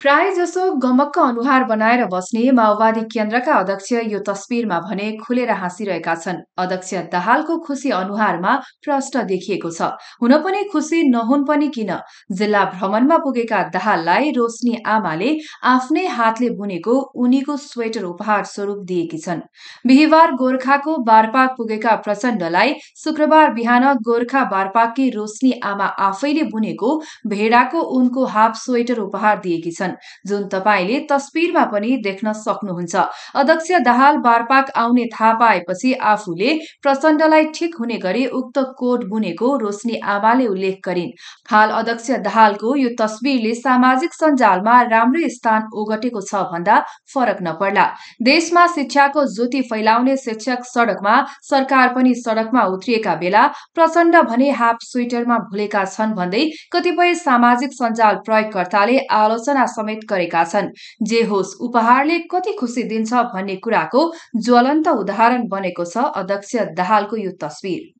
प्राय जसो गमक्क अनुहार बनाएर बस्ने माओवादी केन्द्रका अध्यक्ष यो तस्विरमा भने खुलेर हाँसिरहेका छन्। अध्यक्ष दाहालको खुशी अनुहारमा प्रष्ट देखिएको छ। हुन पनि खुशी नहुन् पनि किन? जिल्ला भ्रमणमा पुगेका दाहाललाई रोशनी आमाले आफ्नै हातले बुनेको उनीको स्वेटर उपहार स्वरूप दिएकी छन्। बिहिबार गोर्खाको बारपाक पुगेका प्रचण्डलाई शुक्रबार बिहान गोर्खा बारपाककी रोशनी आमा आफैले बुनेको भेडाको ऊनको हाफ स्वेटर उपहार दिएकी छन्, जुन तपाईले तस्विरमा पनि देख्न सक्नुहुन्छ। अध्यक्ष दाहाल बारपाक आउने थाहा पाएपछि आफूले प्रचण्डलाई ठिक हुने गरी उक्त कोट बुनेको रोशनी आमाले उल्लेख गरिन्। हाल अध्यक्ष दाहालको यो तस्विरले सामाजिक सञ्जालमा राम्रै स्थान ओगटेको छ भन्दा फरक नपर्ला। देशमा शिक्षाको ज्योति फैलाउने शिक्षक सड़कमा, सरकार पनि सड़कमा उत्रिएका बेला प्रचण्ड भने हाफ स्वेटरमा भुलेका छन् भन्दै कतिपय सामाजिक सञ्जाल प्रयोगकर्ताले आलोचना समेत गरेका छन्। जे होस्, उपहारले कति खुशी दिन्छ भन्ने कुराको ज्वलन्त उदाहरण बनेको छ अध्यक्ष दाहालको यो तस्विर।